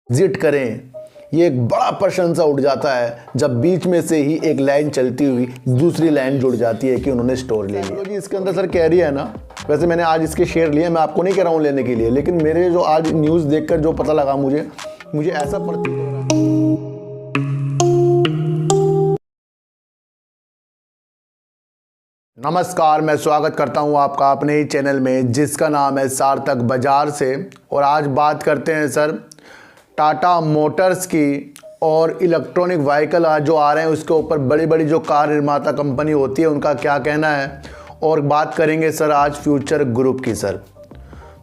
Visit करें। ये एक बड़ा प्रशंसा उठ जाता है जब बीच में से ही एक लाइन चलती हुई दूसरी लाइन जुड़ जाती है कि उन्होंने स्टोर ले लिया। जी इसके अंदर सर कह रही है ना, वैसे मैंने आज इसके शेयर लिए, मैं आपको नहीं कह रहा हूँ लेने के लिए, लेकिन मेरे जो आज न्यूज़ देखकर जो पता लगा मुझे ऐसा प्रतीत हो रहा है। नमस्कार, मैं स्वागत करता हूं आपका अपने ही चैनल में जिसका नाम है सार्थक बाजार से। और आज बात करते हैं सर टाटा मोटर्स की और इलेक्ट्रॉनिक व्हीकल आज जो आ रहे हैं उसके ऊपर बड़ी बड़ी जो कार निर्माता कंपनी होती है उनका क्या कहना है। और बात करेंगे सर आज फ्यूचर ग्रुप की सर।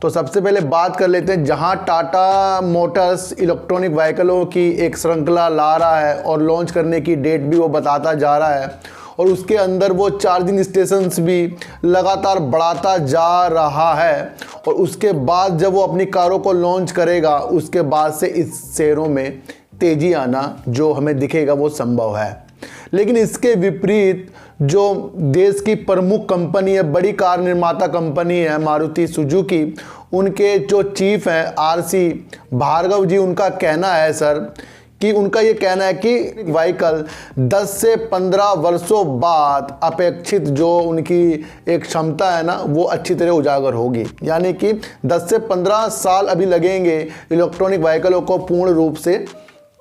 तो सबसे पहले बात कर लेते हैं, जहां टाटा मोटर्स इलेक्ट्रॉनिक व्हीकलों की एक श्रृंखला ला रहा है और लॉन्च करने की डेट भी वो बताता जा रहा है और उसके अंदर वो चार्जिंग स्टेशंस भी लगातार बढ़ाता जा रहा है। और उसके बाद जब वो अपनी कारों को लॉन्च करेगा उसके बाद से इस शेयरों में तेज़ी आना जो हमें दिखेगा वो संभव है। लेकिन इसके विपरीत जो देश की प्रमुख कंपनी है, बड़ी कार निर्माता कंपनी है मारुति सुजुकी, उनके जो चीफ हैं आरसी भार्गव जी, उनका कहना है सर कि उनका ये कहना है कि व्हीकल 10 से 15 वर्षों बाद अपेक्षित जो उनकी एक क्षमता है ना वो अच्छी तरह उजागर होगी। यानी कि 10 से 15 साल अभी लगेंगे इलेक्ट्रॉनिक व्हीकलों को पूर्ण रूप से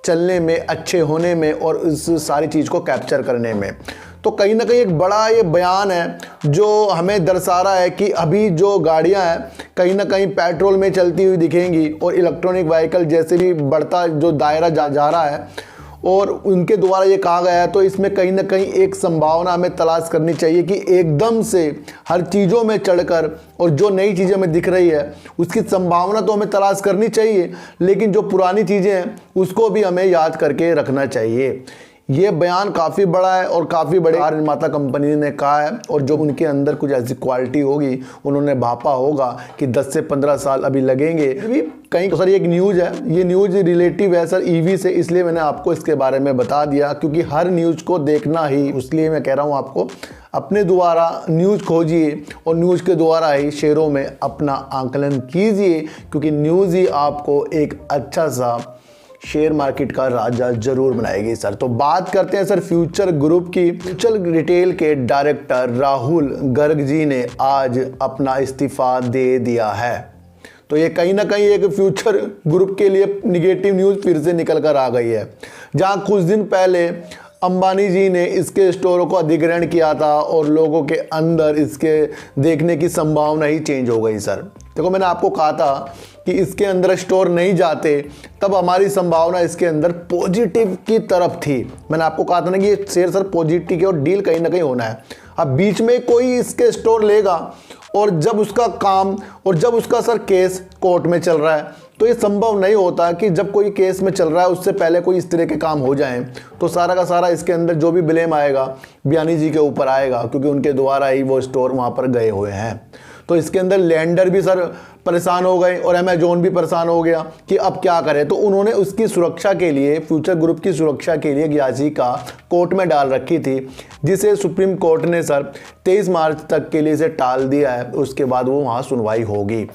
चलने में, अच्छे होने में और इस सारी चीज़ को कैप्चर करने में। तो कहीं ना कहीं एक बड़ा ये बयान है जो हमें दर्शा रहा है कि अभी जो गाड़ियां हैं कहीं ना कहीं पेट्रोल में चलती हुई दिखेंगी और इलेक्ट्रॉनिक व्हीकल जैसे भी बढ़ता जो दायरा जा रहा है और उनके द्वारा ये कहा गया है, तो इसमें कहीं ना कहीं एक संभावना हमें तलाश करनी चाहिए कि एकदम से हर चीज़ों में चढ़कर और जो नई चीज़ें हमें दिख रही है उसकी संभावना तो हमें तलाश करनी चाहिए, लेकिन जो पुरानी चीज़ें हैं उसको भी हमें याद करके रखना चाहिए। ये बयान काफ़ी बड़ा है और काफ़ी बड़े कार निर्माता कंपनी ने कहा है और जो उनके अंदर कुछ ऐसी क्वालिटी होगी, उन्होंने भापा होगा कि 10 से 15 साल अभी लगेंगे। अभी कहीं तो सर ये एक न्यूज़ है, ये न्यूज़ रिलेटिव है सर ईवी से, इसलिए मैंने आपको इसके बारे में बता दिया क्योंकि हर न्यूज़ को देखना ही, इसलिए मैं कह रहा हूँ आपको अपने द्वारा न्यूज़ खोजिए और न्यूज़ के द्वारा ही शेयरों में अपना आंकलन कीजिए क्योंकि न्यूज़ ही आपको एक अच्छा सा शेयर मार्केट का राजा जरूर बनाएगी सर। तो बात करते हैं सर फ्यूचर ग्रुप की। फ्यूचर रिटेल के डायरेक्टर राहुल गर्ग जी ने आज अपना इस्तीफा दे दिया है। तो ये कहीं ना कहीं एक फ्यूचर ग्रुप के लिए निगेटिव न्यूज़ फिर से निकल कर आ गई है। जहां कुछ दिन पहले अंबानी जी ने इसके स्टोरों को अधिग्रहण किया था और लोगों के अंदर इसके देखने की संभावना ही चेंज हो गई सर। देखो मैंने आपको कहा था कि इसके अंदर स्टोर नहीं जाते तब हमारी संभावना इसके अंदर पॉजिटिव की तरफ थी। मैंने आपको कहा था ना कि ये शेयर सर पॉजिटिव की और डील कहीं ना कहीं होना है। अब बीच में कोई इसके स्टोर लेगा और जब उसका काम और जब उसका सर केस कोर्ट में चल रहा है तो ये संभव नहीं होता कि जब कोई केस में चल रहा है उससे पहले कोई इस तरह के काम हो जाएं। तो सारा का सारा इसके अंदर जो भी ब्लेम आएगा बयानी जी के ऊपर आएगा क्योंकि उनके द्वारा ही वो स्टोर वहाँ पर गए हुए हैं। तो इसके अंदर लैंडर भी सर परेशान हो गए और अमेजोन भी परेशान हो गया कि अब क्या करें। तो उन्होंने उसकी सुरक्षा के लिए, फ्यूचर ग्रुप की सुरक्षा के लिए एक याचिका कोर्ट में डाल रखी थी जिसे सुप्रीम कोर्ट ने सर 23 मार्च तक के लिए इसे टाल दिया है। उसके बाद वो वहाँ सुनवाई होगी।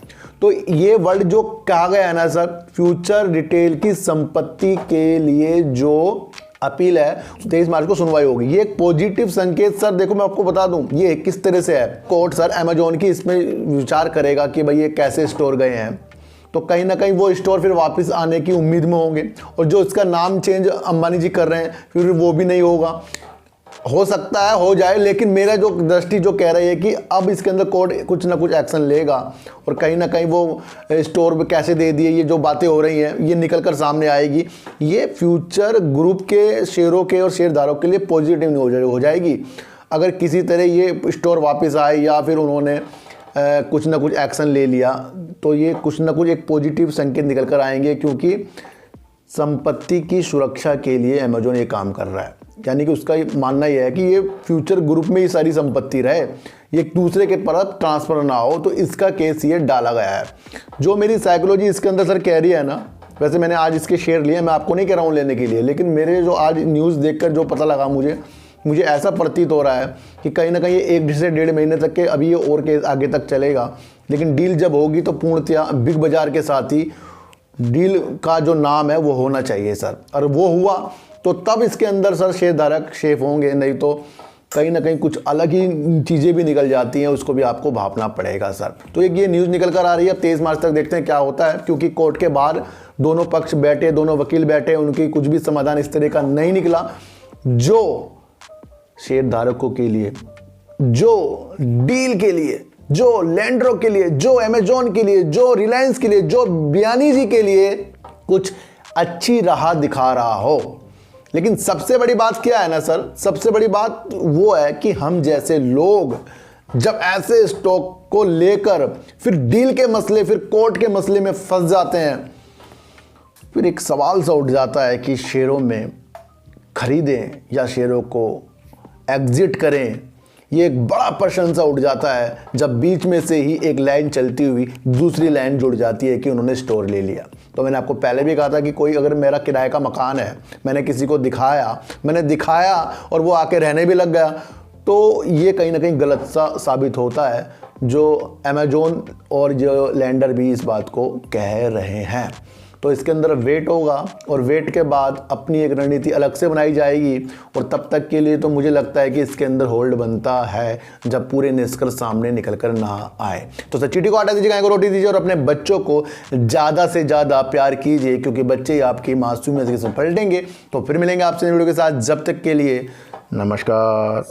तो ये वर्ड जो कहा गया है ना सर, फ्यूचर रिटेल की संपत्ति के लिए जो अपील है 23 मार्च को सुनवाई होगी, ये एक पॉजिटिव संकेत सर। देखो मैं आपको बता दूं ये किस तरह से है। कोर्ट सर अमेजोन की इसमें विचार करेगा कि भाई ये कैसे स्टोर गए हैं, तो कहीं ना कहीं वो स्टोर फिर वापस आने की उम्मीद में होंगे और जो इसका नाम चेंज अंबानी जी कर रहे हैं फिर वो भी नहीं होगा। हो सकता है हो जाए, लेकिन मेरा जो दृष्टि जो कह रही है कि अब इसके अंदर कोर्ट कुछ ना कुछ एक्शन लेगा और कहीं ना कहीं वो स्टोर पे कैसे दे दिए, ये जो बातें हो रही हैं ये निकल कर सामने आएगी। ये फ्यूचर ग्रुप के शेयरों के और शेयरधारकों के लिए पॉजिटिव न्यूज हो जाएगी अगर किसी तरह ये स्टोर वापस आए या फिर उन्होंने कुछ ना कुछ एक्शन ले लिया, तो ये कुछ ना कुछ एक पॉजिटिव संकेत निकल कर आएंगे क्योंकि संपत्ति की सुरक्षा के लिए अमेजोन ये काम कर रहा है। यानी कि उसका मानना यह है कि ये फ्यूचर ग्रुप में ही सारी संपत्ति रहे, ये एक दूसरे के तरफ ट्रांसफर ना हो, तो इसका केस ये डाला गया है। जो मेरी साइकोलॉजी इसके अंदर सर कह रही है ना, वैसे मैंने आज इसके शेयर लिए, मैं आपको नहीं कह रहा हूँ लेने के लिए, लेकिन मेरे जो आज न्यूज़ देखकर जो पता लगा मुझे ऐसा प्रतीत हो रहा है कि कहीं ना कहीं 1 से 1.5 महीने तक के अभी ये और केस आगे तक चलेगा, लेकिन डील जब होगी तो पूर्णतया बिग बाजार के साथ ही डील का जो नाम है वो होना चाहिए सर, और वो हुआ तो तब इसके अंदर सर शेयरधारक सेफ होंगे, नहीं तो कहीं ना कहीं कुछ अलग ही चीज़ें भी निकल जाती हैं, उसको भी आपको भापना पड़ेगा सर। तो एक ये न्यूज़ निकल कर आ रही है, 23 मार्च तक देखते हैं क्या होता है, क्योंकि कोर्ट के बाहर दोनों पक्ष बैठे, दोनों वकील बैठे, उनकी कुछ भी समाधान इस तरह का नहीं निकला जो शेयरधारकों के लिए, जो डील के लिए, जो लैंडरों के लिए, जो अमेजॉन के लिए, जो रिलायंस के लिए, जो बियानी जी के लिए कुछ अच्छी राह दिखा रहा हो। लेकिन सबसे बड़ी बात क्या है ना सर, सबसे बड़ी बात वो है कि हम जैसे लोग जब ऐसे स्टॉक को लेकर फिर डील के मसले, फिर कोर्ट के मसले में फंस जाते हैं, फिर एक सवाल सा उठ जाता है कि शेयरों में खरीदें या शेयरों को एग्जिट करें। ये एक बड़ा प्रश्न सा उठ जाता है जब बीच में से ही एक लाइन चलती हुई दूसरी लाइन जुड़ जाती है कि उन्होंने स्टोर ले लिया। तो मैंने आपको पहले भी कहा था कि कोई अगर मेरा किराए का मकान है, मैंने किसी को मैंने दिखाया और वो आके रहने भी लग गया, तो ये कहीं ना कहीं गलत सा साबित होता है, जो अमेजोन और जो लैंडर भी इस बात को कह रहे हैं। तो इसके अंदर वेट होगा और वेट के बाद अपनी एक रणनीति अलग से बनाई जाएगी, और तब तक के लिए तो मुझे लगता है कि इसके अंदर होल्ड बनता है जब पूरे निष्कर्ष सामने निकल कर ना आए। तो सर चीटी को आटा दीजिए, गाय को रोटी दीजिए और अपने बच्चों को ज़्यादा से ज़्यादा प्यार कीजिए, क्योंकि बच्चे ही आपकी मासूमियत से पलटेंगे। तो फिर मिलेंगे आपसे वीडियो के साथ, जब तक के लिए नमस्कार।